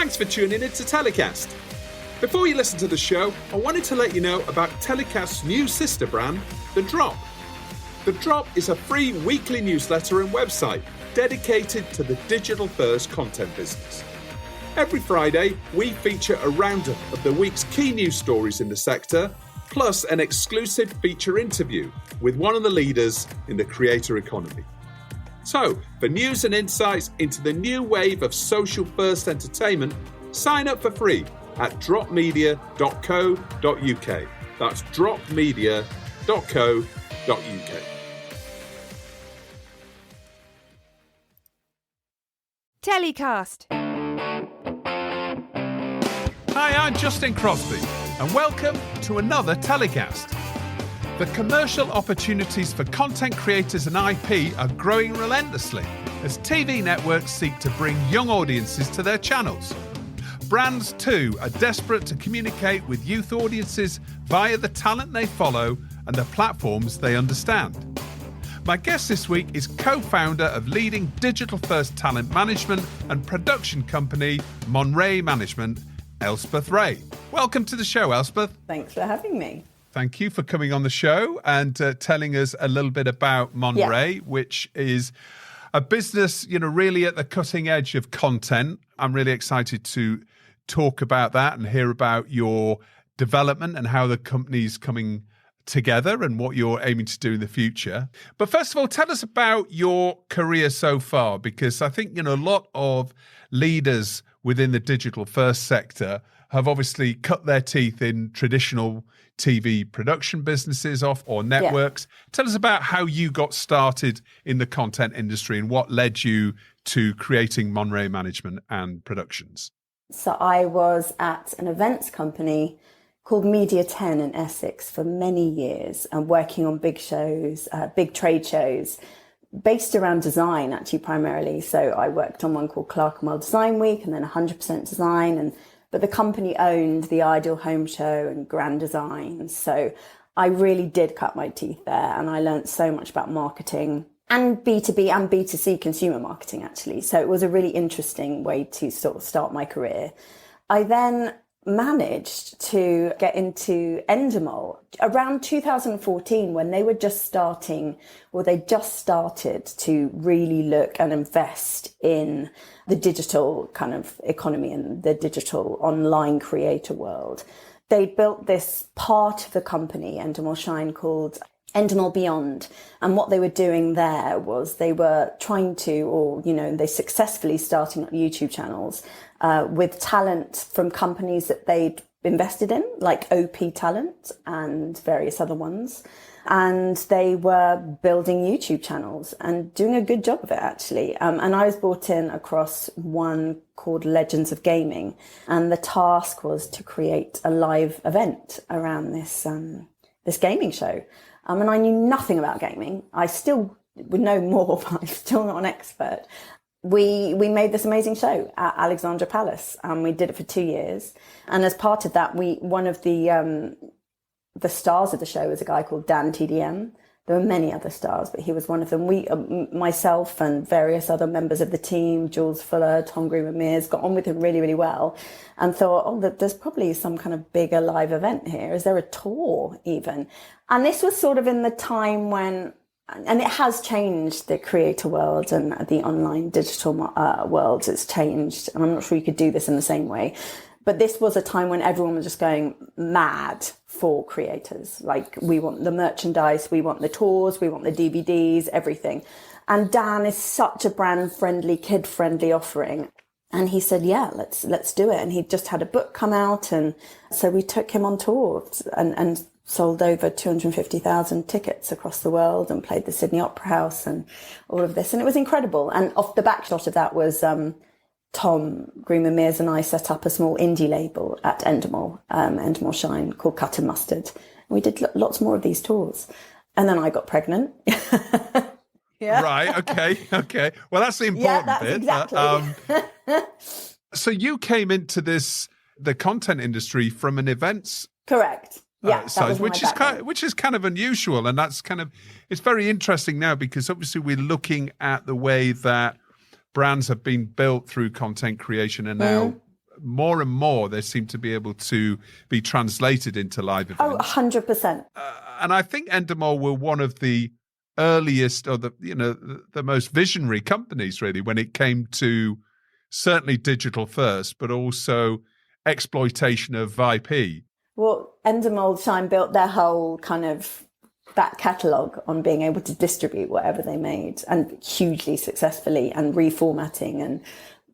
Thanks for tuning in to TellyCast. Before you listen to the show, I wanted to let you know about TellyCast's new sister brand, The Drop. The Drop is a free weekly newsletter and website dedicated to the digital-first content business. Every Friday, we feature a roundup of the week's key news stories in the sector, plus an exclusive feature interview with one of the leaders in the creator economy. So, for news and insights into the new wave of social-first entertainment, sign up for free at dropmedia.co.uk. That's dropmedia.co.uk. TellyCast. Hi, I'm Justin Crosby, and welcome to another TellyCast. The commercial opportunities for content creators and IP are growing relentlessly as TV networks seek to bring young audiences to their channels. Brands, too, are desperate to communicate with youth audiences via the talent they follow and the platforms they understand. My guest this week is co-founder of leading digital-first talent management and production company Monrae Management Elspeth Rae. Welcome to the show, Elspeth. Thanks for having me. Thank you for coming on the show and telling us a little bit about Monrae, which is a business, really at the cutting edge of content. I'm really excited to talk about that and hear about your development and how the company's coming together and what you're aiming to do in the future. But first of all, tell us about your career so far, because I think, a lot of leaders within the digital first sector have obviously cut their teeth in traditional TV production businesses or networks. Yeah. Tell us about how you got started in the content industry and what led you to creating Monrae Management and Productions. So I was at an events company called Media 10 in Essex for many years and working on big shows, big trade shows, based around design actually primarily. So I worked on one called Clerkenwell Design Week and then 100% Design, but the company owned the Ideal Home Show and Grand Design. So I really did cut my teeth there and I learned so much about marketing and B2B and B2C consumer marketing actually. So it was a really interesting way to sort of start my career. I then managed to get into Endemol around 2014 when they were just starting, or they just started to really look and invest in the digital kind of economy and the digital online creator world. They built this part of the company, Endemol Shine, called Endemol Beyond. And what they were doing there was they were trying to, they successfully starting up YouTube channels with talent from companies that they'd invested in, like OP Talent and various other ones. And they were building YouTube channels and doing a good job of it, actually. And I was brought in across one called Legends of Gaming. And the task was to create a live event around this gaming show. And I knew nothing about gaming. I still would know more, but I'm still not an expert. We made this amazing show at Alexandra Palace, and we did it for 2 years. And as part of that, one of the stars of the show was a guy called Dan TDM. There were many other stars, but he was one of them. We, myself and various other members of the team, Jules Fuller, Tom Greenwood-Mears, got on with him really, really well and thought, there's probably some kind of bigger live event here. Is there a tour even? And this was sort of in the time when, and it has changed the creator world and the online digital world. It's changed. And I'm not sure you could do this in the same way. But this was a time when everyone was just going mad for creators. Like, we want the merchandise, we want the tours, we want the DVDs, everything. And Dan is such a brand-friendly, kid-friendly offering. And he said, yeah, let's do it. And he just had a book come out. And so we took him on tour and sold over 250,000 tickets across the world and played the Sydney Opera House and all of this. And it was incredible. And off the backshot of that was Tom Greenwood-Mears and I set up a small indie label at Endemol, Endemol Shine, called Cut and Mustard. And we did lots more of these tours. And then I got pregnant. Yeah. Right. Okay. Well, that's the important bit. Exactly. So you came into the content industry from an events correct. Yeah, size, which is kind of unusual, and it's very interesting now because obviously we're looking at the way that brands have been built through content creation and now more and more they seem to be able to be translated into live events. Oh, 100%. And I think Endemol were one of the earliest, or the most visionary companies, really, when it came to certainly digital first, but also exploitation of IP. Well, Endemol Shine built their whole kind of back catalogue on being able to distribute whatever they made, and hugely successfully, and reformatting and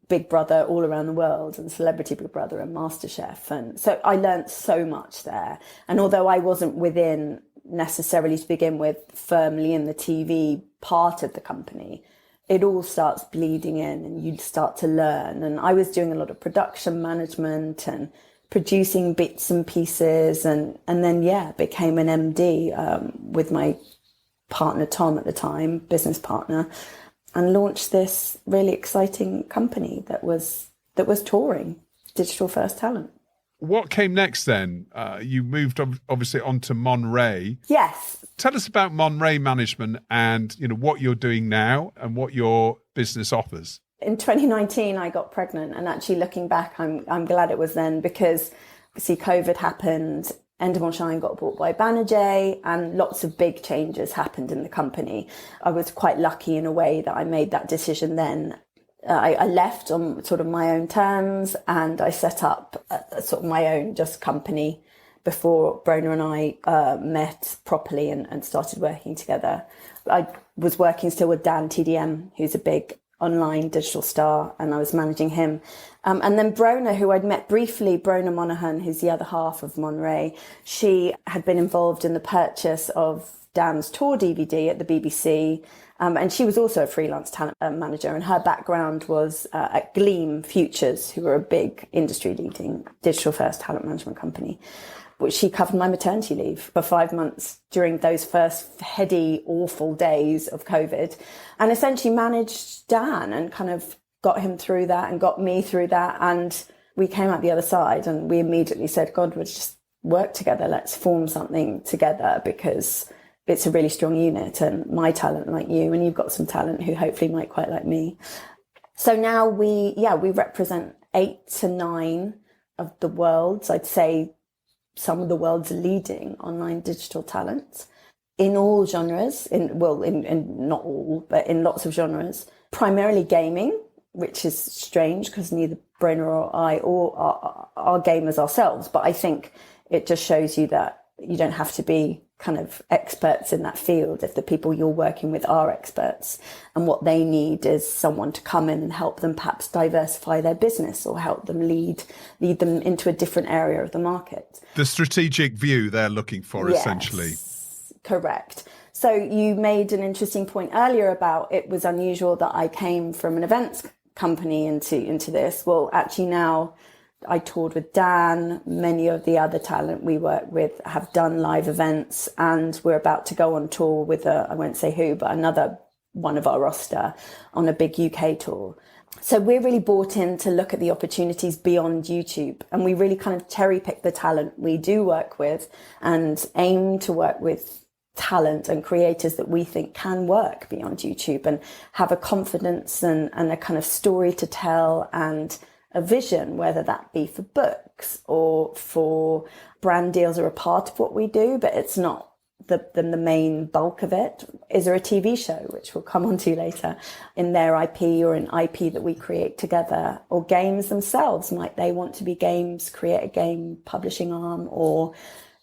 Big Brother all around the world, and Celebrity Big Brother and MasterChef. And so I learnt so much there. And although I wasn't within necessarily to begin with firmly in the TV part of the company, it all starts bleeding in and you start to learn. And I was doing a lot of production management and producing bits and pieces, and then became an MD with my partner Tom at the time, business partner, and launched this really exciting company that was touring digital first talent. What came next then? You moved obviously onto Monrae. Yes. Tell us about Monrae Management and what you're doing now and what your business offers. In 2019, I got pregnant, and actually looking back, I'm glad it was then, because see, COVID happened. Endemol Shine got bought by Banijay, and lots of big changes happened in the company. I was quite lucky in a way that I made that decision then. I left on sort of my own terms, and I set up a sort of my own just company before Brona and I met properly and started working together. I was working still with Dan TDM, who's a big online digital star, and I was managing him. And then Brona, who I'd met briefly, Brona Monaghan, who's the other half of Monrae, she had been involved in the purchase of Dan's tour DVD at the BBC. And she was also a freelance talent manager, and her background was at Gleam Futures, who were a big industry-leading digital-first talent management company, which she covered my maternity leave for 5 months during those first heady, awful days of COVID, and essentially managed Dan and kind of got him through that and got me through that. And we came out the other side, and we immediately said, God, we'll just work together. Let's form something together, because it's a really strong unit, and my talent like you, and you've got some talent who hopefully might quite like me. So now we represent 8 to 9 of the world's, I'd say, some of the world's leading online digital talent in all genres, in not all, but in lots of genres, primarily gaming, which is strange because neither Brona or I are gamers ourselves. But I think it just shows you that you don't have to be kind of experts in that field if the people you're working with are experts, and what they need is someone to come in and help them perhaps diversify their business or help them lead them into a different area of the market. The strategic view they're looking for, yes, essentially. Correct. So you made an interesting point earlier about it was unusual that I came from an events company into this. Well, actually now I toured with Dan. Many of the other talent we work with have done live events, and we're about to go on tour with I won't say who, but another one of our roster on a big UK tour. So we're really bought in to look at the opportunities beyond YouTube, and we really kind of cherry pick the talent we do work with and aim to work with talent and creators that we think can work beyond YouTube and have a confidence and a kind of story to tell and a vision, whether that be for books or for brand deals are a part of what we do, but it's not the main bulk of it. Is there a TV show, which we'll come on to later, in their IP or an IP that we create together, or games themselves? Might they want to be games, create a game publishing arm, or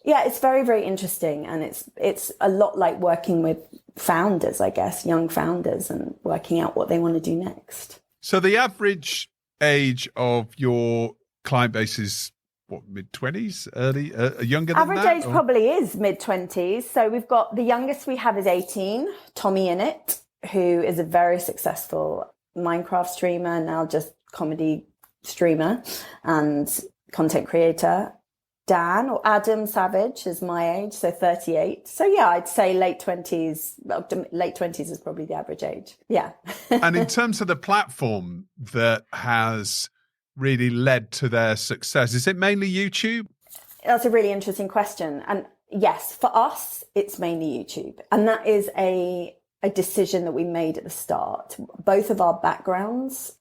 it's very, very interesting. And it's a lot like working with founders, I guess, young founders, and working out what they want to do next. So the average age of your client base is what, mid-20s, early, younger than average that? Average age probably is mid-20s. So we've got the youngest we have is 18, Tommy Innit, who is a very successful Minecraft streamer, now just comedy streamer and content creator. Dan, or Adam Savage, is my age, so 38. So I'd say late 20s. Well, late 20s is probably the average age. Yeah. And in terms of the platform that has really led to their success, is it mainly YouTube? That's a really interesting question. And yes, for us, it's mainly YouTube. And that is a decision that we made at the start. Both of our backgrounds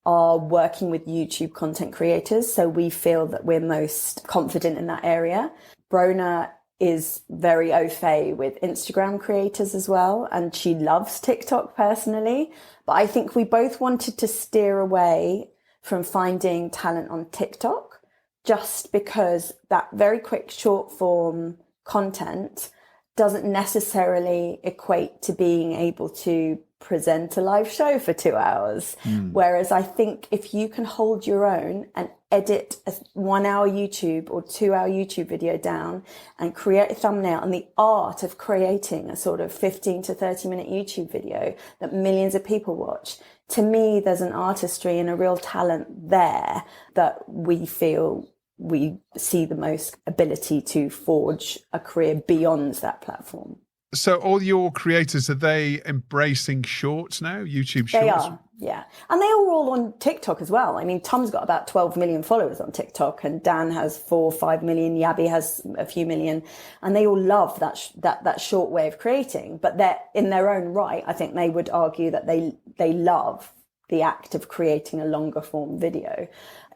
are working with YouTube content creators. So we feel that we're most confident in that area. Brona is very au fait with Instagram creators as well. And she loves TikTok personally. But I think we both wanted to steer away from finding talent on TikTok, just because that very quick short form content doesn't necessarily equate to being able to present a live show for 2 hours. Whereas I think if you can hold your own and edit a 1 hour YouTube or 2 hour YouTube video down and create a thumbnail, and the art of creating a sort of 15 to 30 minute YouTube video that millions of people watch, to me, there's an artistry and a real talent there that we feel we see the most ability to forge a career beyond that platform. So all your creators, are they embracing shorts now, YouTube shorts? They are, yeah. And they are all on TikTok as well. I mean, Tom's got about 12 million followers on TikTok, and Dan has 4 or 5 million. Yabby has a few million. And they all love that short way of creating. But they're in their own right. I think they would argue that they love the act of creating a longer form video.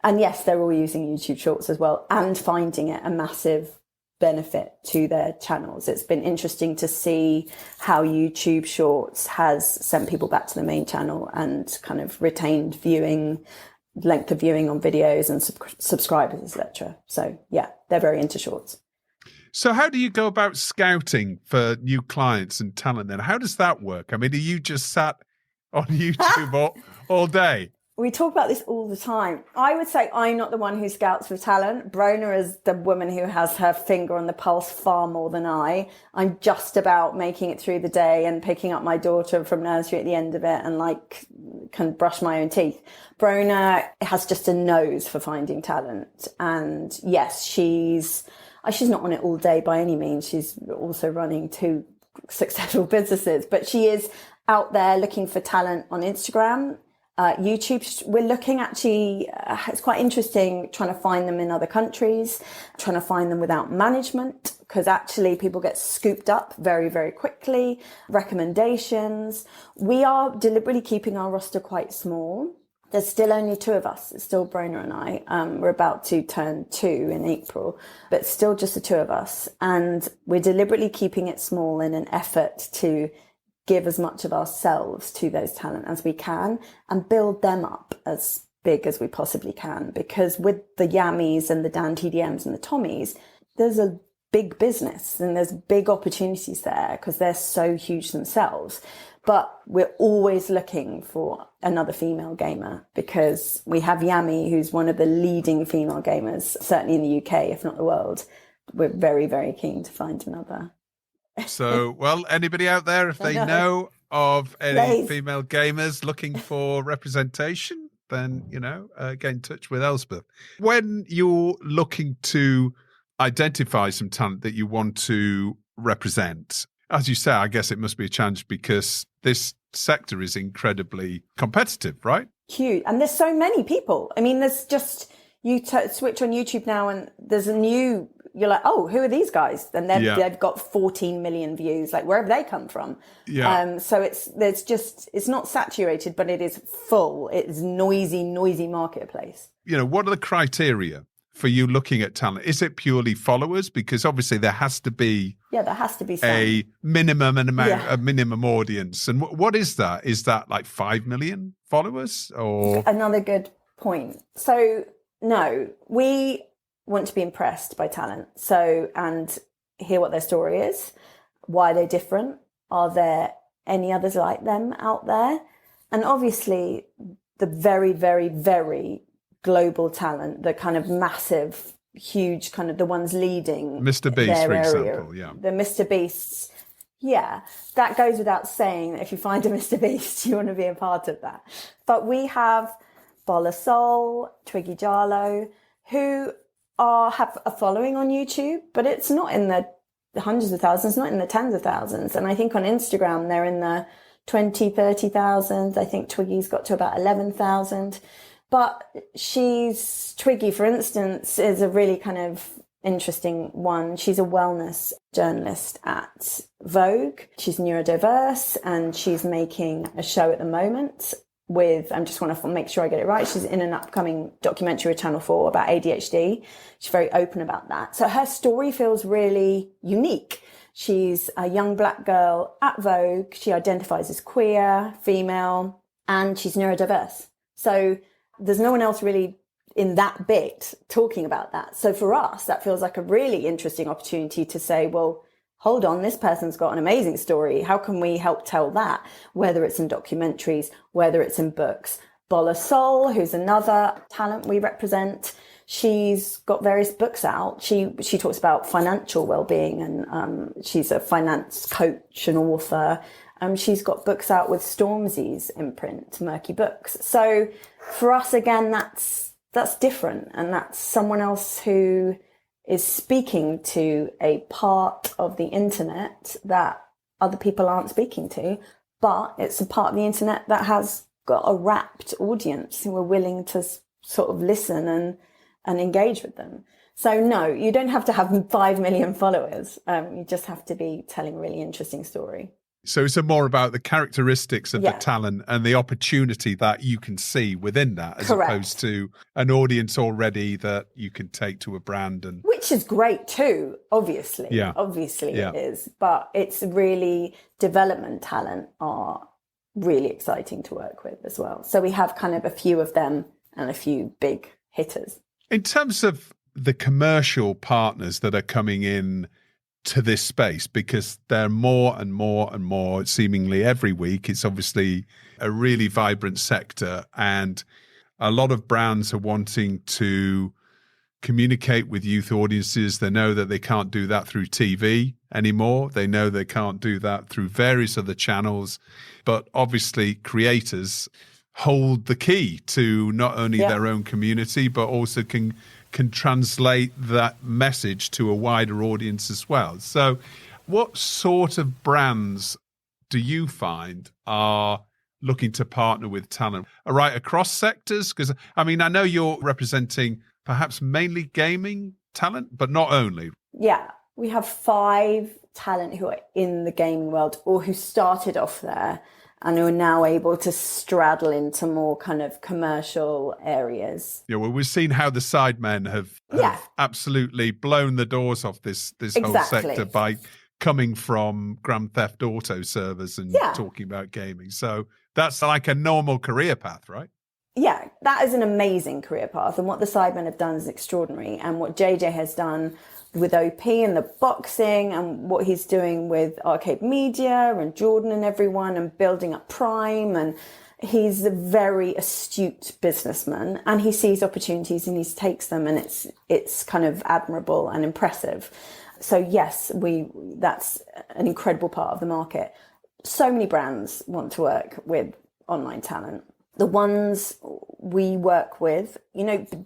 And yes, they're all using YouTube shorts as well and finding it a massive benefit to their channels. It's been interesting to see how YouTube Shorts has sent people back to the main channel and kind of retained length of viewing on videos and subscribers, etc. So yeah, they're very into shorts. So how do you go about scouting for new clients and talent then? How does that work? I mean, are you just sat on YouTube all day? We talk about this all the time. I would say I'm not the one who scouts for talent. Brona is the woman who has her finger on the pulse far more than I. I'm just about making it through the day and picking up my daughter from nursery at the end of it and can brush my own teeth. Brona has just a nose for finding talent. And yes, she's not on it all day by any means. She's also running 2 successful businesses, but she is out there looking for talent on Instagram. YouTube, we're looking actually, it's quite interesting trying to find them in other countries, trying to find them without management, because actually people get scooped up very, very quickly. Recommendations. We are deliberately keeping our roster quite small. There's still only 2 of us. It's still Brona and I. We're about to turn 2 in April, but still just the 2 of us. And we're deliberately keeping it small in an effort to give as much of ourselves to those talent as we can and build them up as big as we possibly can. Because with the Yammies and the Dan TDMs and the Tommies, there's a big business and there's big opportunities there because they're so huge themselves. But we're always looking for another female gamer because we have Yami, who's one of the leading female gamers, certainly in the UK, if not the world. We're very, very keen to find another. So, well, anybody out there, if they know of any female gamers looking for representation, then, get in touch with Elspeth. When you're looking to identify some talent that you want to represent, as you say, I guess it must be a challenge because this sector is incredibly competitive, right? Huge. And there's so many people. I mean, there's just, you switch on YouTube now and there's you're like, oh, who are these guys? And they've got 14 million views. Like, where have they come from? Yeah. So it's not saturated, but it is full. It's noisy marketplace. What are the criteria for you looking at talent? Is it purely followers? Because obviously there has to be a minimum a minimum audience. And what is that? Is that like 5 million followers or? Another good point. So no, we want to be impressed by talent. So, and hear what their story is. Why they're different. Are there any others like them out there? And obviously the very, very, very global talent, the kind of massive, huge kind of the ones leading Mr. Beast, for example, the Mr. Beasts. Yeah, that goes without saying that if you find a Mr. Beast, you want to be a part of that. But we have Bola Soul, Twiggy Jarlow, who have a following on YouTube, but it's not in the hundreds of thousands, not in the tens of thousands. And I think on Instagram, they're in the 20, 30,000. I think Twiggy's got to about 11,000. But Twiggy, for instance, is a really kind of interesting one. She's a wellness journalist at Vogue. She's neurodiverse and she's making a show at the moment with, I just want to make sure I get it right, she's in an upcoming documentary with Channel 4 about ADHD. She's very open about that. So her story feels really unique. She's a young black girl at Vogue. She identifies as queer, female, and she's neurodiverse. So there's no one else really in that bit talking about that. So for us, that feels like a really interesting opportunity to say, well, hold on, this person's got an amazing story. How can we help tell that? Whether it's in documentaries, whether it's in books. Bola Sol, who's another talent we represent, she's got various books out. She talks about financial well-being, and she's a finance coach and author. She's got books out with Stormzy's imprint, Murky Books. So for us, again, that's different, and that's someone else who is speaking to a part of the internet that other people aren't speaking to, but it's a part of the internet that has got a rapt audience who are willing to sort of listen and engage with them. So no, you don't have to have 5 million followers. You just have to be telling a really interesting story. So it's more about the characteristics of the talent and the opportunity that you can see within that, as opposed to an audience already that you can take to a brand. And which is great too, obviously. Yeah. Obviously it is. But it's really, development talent are really exciting to work with as well. So we have kind of a few of them and a few big hitters. In terms of the commercial partners that are coming in to this space, because there are more and more and more seemingly every week. It's obviously a really vibrant sector, and a lot of brands are wanting to communicate with youth audiences. They know that they can't do that through TV anymore. They know they can't do that through various other channels, but obviously creators hold the key to not only their own community, but also can translate that message to a wider audience as well. So what sort of brands do you find are looking to partner with talent? Right across sectors? Because, I mean, I know you're representing perhaps mainly gaming talent, but not only. Yeah, we have 5 talent who are in the gaming world or who started off there and who are now able to straddle into more kind of commercial areas. Yeah, well, we've seen how the Sidemen have absolutely blown the doors off this whole sector by coming from Grand Theft Auto servers and talking about gaming. So that's like a normal career path, right? Yeah, that is an amazing career path. And what the Sidemen have done is extraordinary. And what JJ has done with OP and the boxing, and what he's doing with Arcade Media and Jordan and everyone, and building up Prime, and he's a very astute businessman, and he sees opportunities and he takes them, and it's kind of admirable and impressive. So yes, that's an incredible part of the market. So many brands want to work with online talent. The ones we work with,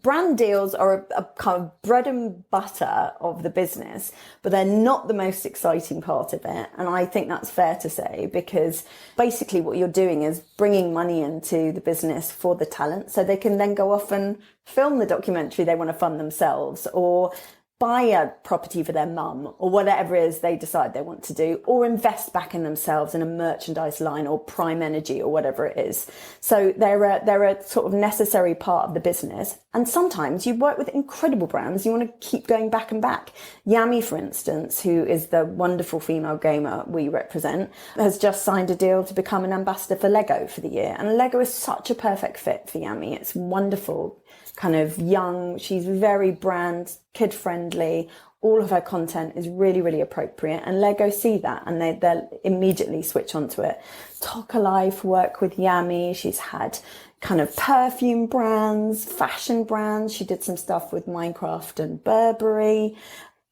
brand deals are a kind of bread and butter of the business, but they're not the most exciting part of it. And I think that's fair to say, because basically what you're doing is bringing money into the business for the talent, so they can then go off and film the documentary they want to fund themselves, or buy a property for their mum, or whatever it is they decide they want to do, or invest back in themselves in a merchandise line or Prime Energy or whatever it is. So they're a sort of necessary part of the business. And sometimes you work with incredible brands. You want to keep going back and back. Yami, for instance, who is the wonderful female gamer we represent, has just signed a deal to become an ambassador for Lego for the year. And Lego is such a perfect fit for Yami. It's wonderful, kind of young. She's very brand kid friendly. All of her content is really, really appropriate, and Lego see that and they'll immediately switch onto it. Talk Alive work with Yami. She's had kind of perfume brands, fashion brands. She did some stuff with Minecraft and Burberry.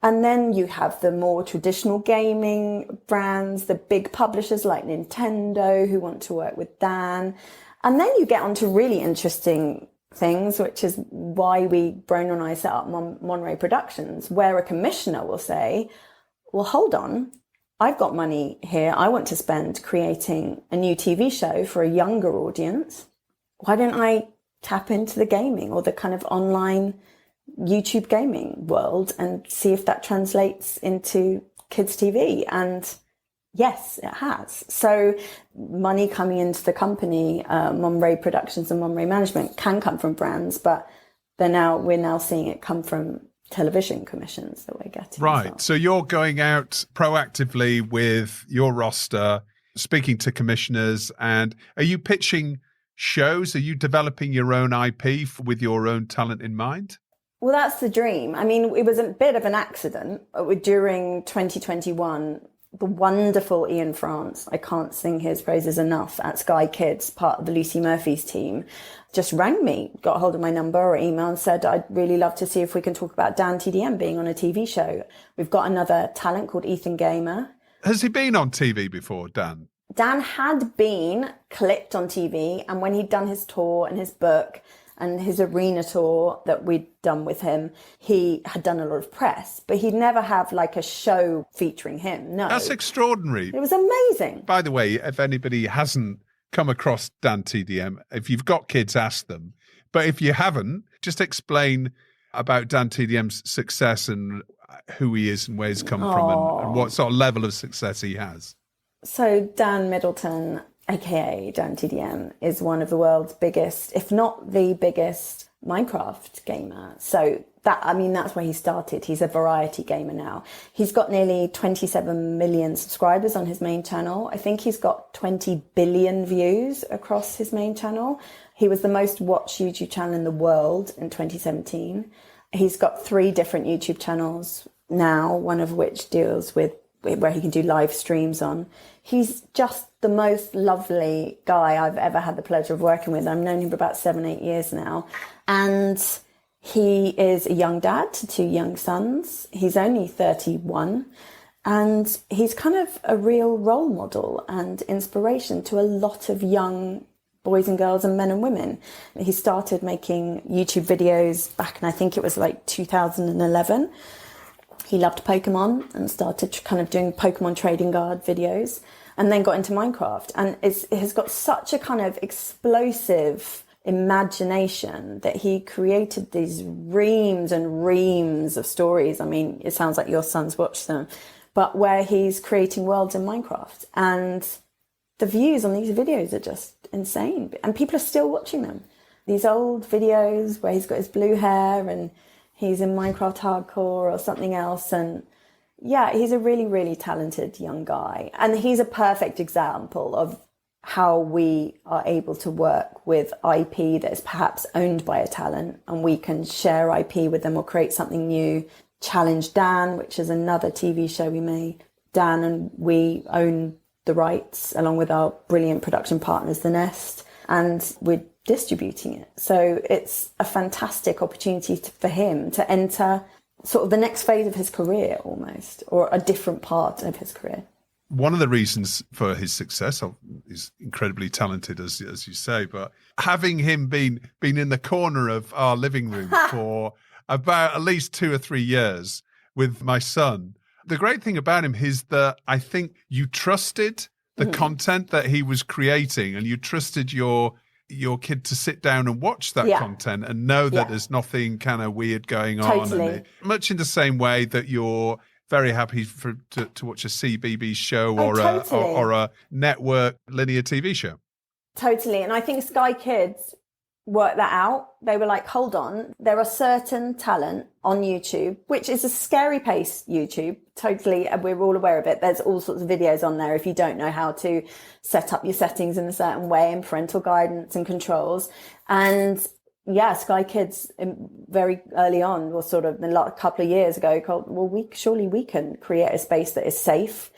And then you have the more traditional gaming brands, the big publishers like Nintendo who want to work with Dan. And then you get onto really interesting things, which is why Brono and I set up Monrae Productions, where a commissioner will say, well, hold on, I've got money here I want to spend creating a new TV show for a younger audience. Why don't I tap into the gaming or the kind of online YouTube gaming world and see if that translates into kids TV? And Yes, it has. So money coming into the company, Monrae Productions and Monrae Management can come from brands, but we're now seeing it come from television commissions that we're getting. Right. Well. So you're going out proactively with your roster, speaking to commissioners, and are you pitching shows? Are you developing your own IP with your own talent in mind? Well, that's the dream. I mean, it was a bit of an accident. During 2021, the wonderful Ian France, I can't sing his praises enough, at Sky Kids, part of the Lucy Murphy's team, just rang me, got hold of my number or email and said, I'd really love to see if we can talk about Dan TDM being on a TV show. We've got another talent called Ethan Gamer. Has he been on TV before, Dan? Dan had been clipped on TV, and when he'd done his tour and his book and his arena tour that we'd done with him, he had done a lot of press, but he'd never have like a show featuring him. No. That's extraordinary. It was amazing. By the way, if anybody hasn't come across Dan TDM, if you've got kids, ask them. But if you haven't, just explain about Dan TDM's success and who he is and where he's come from and what sort of level of success he has. So Dan Middleton, aka Dan TDM, is one of the world's biggest, if not the biggest, Minecraft gamer. So that's where he started. He's a variety gamer now. He's got nearly 27 million subscribers on his main channel. I think he's got 20 billion views across his main channel. He was the most watched YouTube channel in the world in 2017. He's got 3 different YouTube channels now, one of which deals with where he can do live streams on. He's just the most lovely guy I've ever had the pleasure of working with. I've known him for about 7-8 years now. And he is a young dad to 2 young sons. He's only 31. And he's kind of a real role model and inspiration to a lot of young boys and girls and men and women. He started making YouTube videos back in, I think it was like 2011. He loved Pokemon and started kind of doing Pokemon trading card videos, and then got into Minecraft. And it has got such a kind of explosive imagination that he created these reams and reams of stories. I mean, it sounds like your sons watch them, but where he's creating worlds in Minecraft. And the views on these videos are just insane. And people are still watching them. These old videos where he's got his blue hair and he's in Minecraft Hardcore or something else. And yeah, he's a really, really talented young guy. And he's a perfect example of how we are able to work with IP that is perhaps owned by a talent, and we can share IP with them or create something new. Challenge Dan, which is another TV show we made. Dan and we own the rights along with our brilliant production partners, The Nest, and we're distributing it. So it's a fantastic opportunity for him to enter sort of the next phase of his career almost, or a different part of his career. One of the reasons for his success, he's incredibly talented, as you say, but having him been in the corner of our living room for about at least 2 or 3 years with my son, the great thing about him is that I think you trusted the content that he was creating, and you trusted your kid to sit down and watch that content and know that there's nothing kind of weird going on. And much in the same way that you're very happy to watch a CBeebies show or a network linear TV show. Totally. And I think Sky Kids worked that out. They were like, hold on, there are certain talent on YouTube, which is a scary pace, YouTube. Totally. We're all aware of it. There's all sorts of videos on there if you don't know how to set up your settings in a certain way and parental guidance and controls. And yeah, Sky Kids very early on, or sort of a couple of years ago, well, we can create a space that is safe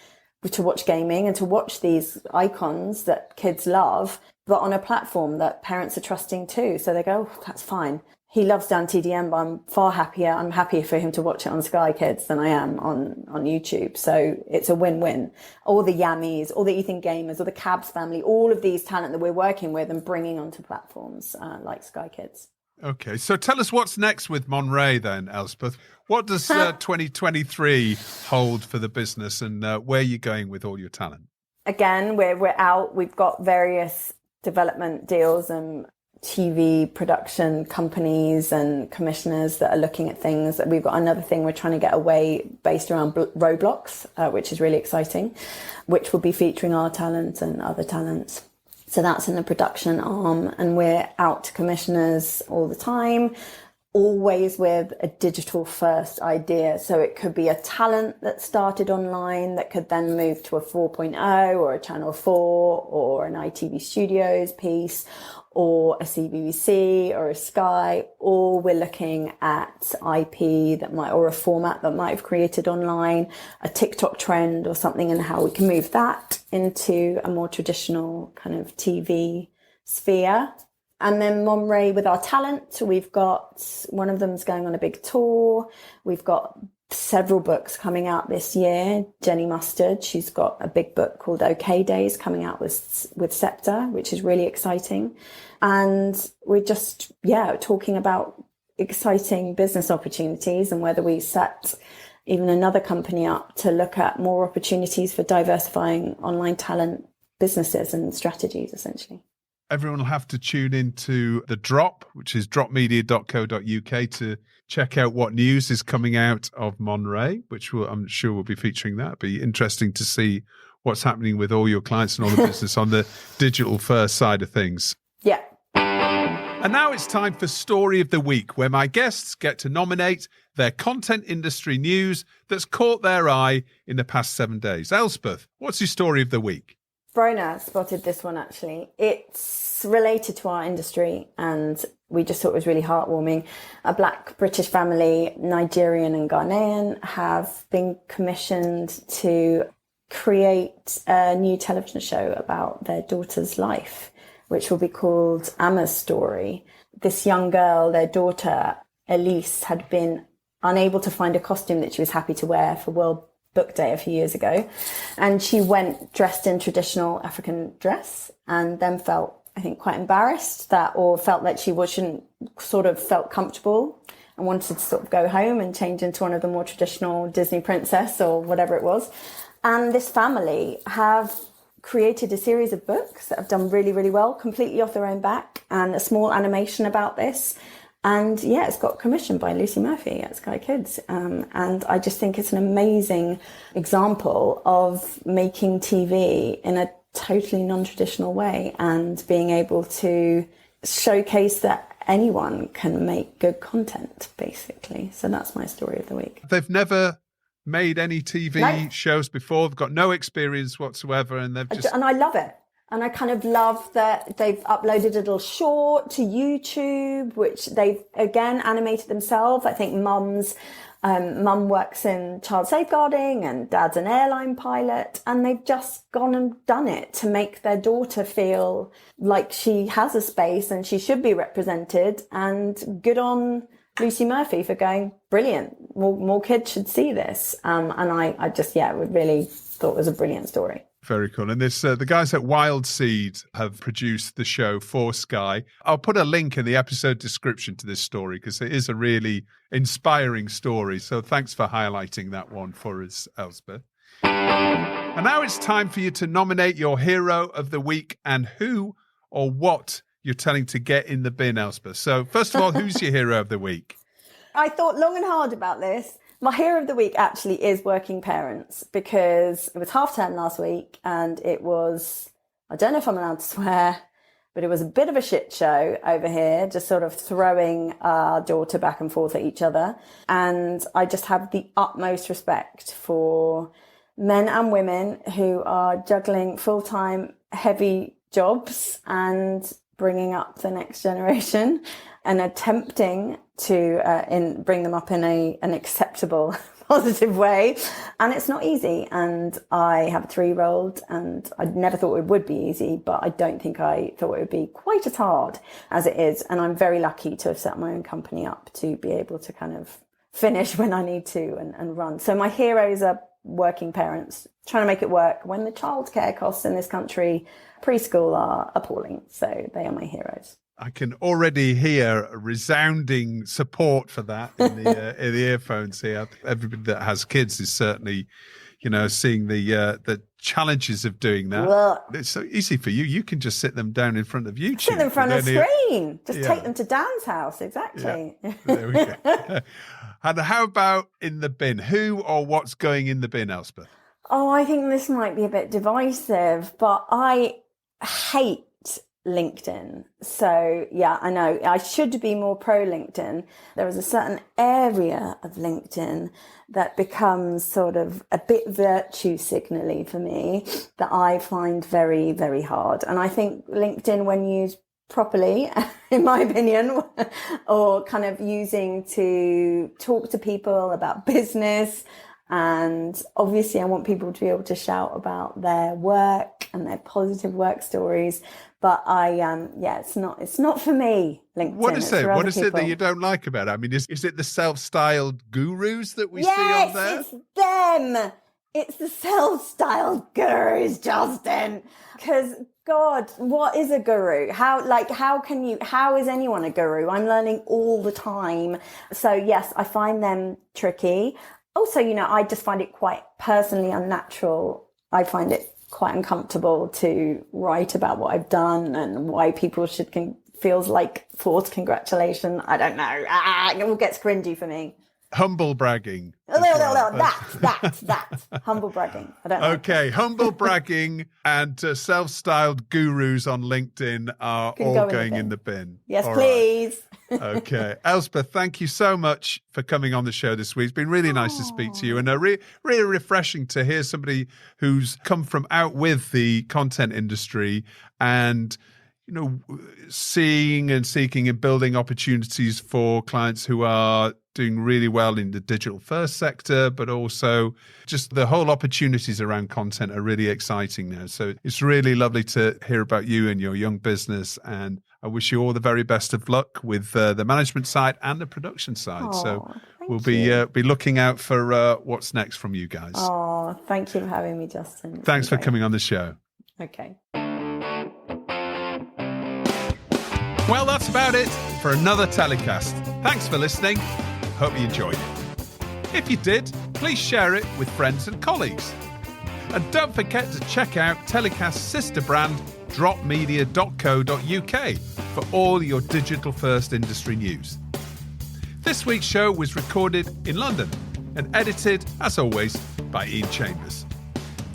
to watch gaming and to watch these icons that kids love, but on a platform that parents are trusting too. So they go, oh, that's fine. He loves Dan TDM, but I'm far happier. I'm happier for him to watch it on Sky Kids than I am on YouTube. So it's a win-win. All the Yammies, all the Ethan Gamers, all the Cabs family, all of these talent that we're working with and bringing onto platforms like Sky Kids. Okay, so tell us what's next with Monrae then, Elspeth. What does 2023 hold for the business, and where are you going with all your talent? Again, we're out. We've got various development deals and TV production companies and commissioners that are looking at things. We've got another thing we're trying to get away based around Roblox, which is really exciting, which will be featuring our talent and other talents. So that's in the production arm, and we're out to commissioners all the time, always with a digital first idea. So it could be a talent that started online that could then move to a 4.0 or a Channel 4 or an ITV Studios piece or a CBBC or a Sky, or we're looking at IP that might, or a format that might have created online, a TikTok trend or something, and how we can move that into a more traditional kind of TV sphere. And then Monrae with our talent, we've got, one of them's going on a big tour. We've got several books coming out this year. Jenny Mustard, she's got a big book called OK Days coming out with Scepter, which is really exciting. And we're just, talking about exciting business opportunities and whether we set even another company up to look at more opportunities for diversifying online talent businesses and strategies, essentially. Everyone will have to tune into The Drop, which is dropmedia.co.uk, to check out what news is coming out of Monrae, which I'm sure will be featuring that. It'll be interesting to see what's happening with all your clients and all the business on the digital first side of things. Yeah. And now it's time for Story of the Week, where my guests get to nominate their content industry news that's caught their eye in the past 7 days. Elspeth, what's your Story of the Week? Brona spotted this one, actually. It's related to our industry, and we just thought it was really heartwarming. A Black British family, Nigerian and Ghanaian, have been commissioned to create a new television show about their daughter's life, which will be called Amma's Story. This young girl, their daughter, Elise, had been unable to find a costume that she was happy to wear for World Book Day a few years ago. And she went dressed in traditional African dress and then felt, I think, quite embarrassed felt that she wasn't felt comfortable and wanted to sort of go home and change into one of the more traditional Disney princess or whatever it was. And this family have created a series of books that have done really, really well, completely off their own back, and a small animation about this. And it's got commissioned by Lucy Murphy at Sky Kids. And I just think it's an amazing example of making TV in a totally non-traditional way and being able to showcase that anyone can make good content, basically. So that's my Story of the Week. They've never made any TV shows before. They've got no experience whatsoever, and they've just... And I love it. And I kind of love that they've uploaded a little short to YouTube, which they've, again, animated themselves. I think mum works in child safeguarding and dad's an airline pilot. And they've just gone and done it to make their daughter feel like she has a space and she should be represented. And good on Lucy Murphy for going, brilliant. More kids should see this. And I just, really thought it was a brilliant story. Very cool. And this the guys at Wild Seed have produced the show for Sky. I'll put a link in the episode description to this story because it is a really inspiring story. So thanks for highlighting that one for us, Elspeth. And now it's time for you to nominate your hero of the week and who or what you're telling to get in the bin, Elspeth. So first of all, who's your hero of the week? I thought long and hard about this. My hero of the week actually is working parents, because it was half term last week and it was, I don't know if I'm allowed to swear, but it was a bit of a shit show over here, just sort of throwing our daughter back and forth at each other. And I just have the utmost respect for men and women who are juggling full-time heavy jobs and bringing up the next generation and attempting to bring them up in an acceptable, positive way. And it's not easy. And I have a 3-year-old, and I never thought it would be easy, but I don't think I thought it would be quite as hard as it is. And I'm very lucky to have set my own company up to be able to kind of finish when I need to and run. So my heroes are working parents trying to make it work when the childcare costs in this country, preschool, are appalling. So they are my heroes. I can already hear a resounding support for that in the earphones here. Everybody that has kids is certainly seeing the challenges of doing that. Well, it's so easy for you. You can just sit them down in front of YouTube. Sit them in front of the screen. Just take them to Dan's house. Exactly. Yeah. There we go. And how about in the bin? Who or what's going in the bin, Elspeth? Oh, I think this might be a bit divisive, but I hate LinkedIn. So yeah, I know I should be more pro LinkedIn. There is a certain area of LinkedIn that becomes sort of a bit virtue signally for me that I find very, very hard. And I think LinkedIn, when used properly, in my opinion, or kind of using to talk to people about business. And obviously I want people to be able to shout about their work and their positive work stories. But it's not for me, LinkedIn. What is it? What is it that you don't like about it? I mean, is it the self-styled gurus that we see on there? Yes, it's them. It's the self-styled gurus, Justin. Because God, what is a guru? How is anyone a guru? I'm learning all the time. So yes, I find them tricky. Also, I just find it quite personally unnatural. I find it quite uncomfortable to write about what I've done and why people should feels like forced congratulation. I don't know. It all gets cringy for me. Humble bragging. That. Humble bragging. I don't know. Okay, humble bragging and self-styled gurus on LinkedIn are all going in the bin. Yes, all please. Right. Okay. Elspeth, thank you so much for coming on the show this week. It's been really nice to speak to you, and really refreshing to hear somebody who's come from out with the content industry and seeing and seeking and building opportunities for clients who are doing really well in the digital first sector, but also just the whole opportunities around content are really exciting now. So it's really lovely to hear about you and your young business. And I wish you all the very best of luck with the management side and the production side. So we'll be looking out for what's next from you guys. Oh, thank you for having me, Justin. Thanks for coming on the show. Okay. Well, that's about it for another TellyCast. Thanks for listening. Hope you enjoyed it. If you did, please share it with friends and colleagues. And don't forget to check out TellyCast's sister brand, dropmedia.co.uk, for all your digital first industry news. This week's show was recorded in London and edited, as always, by Ian Chambers.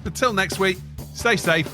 Until next week, stay safe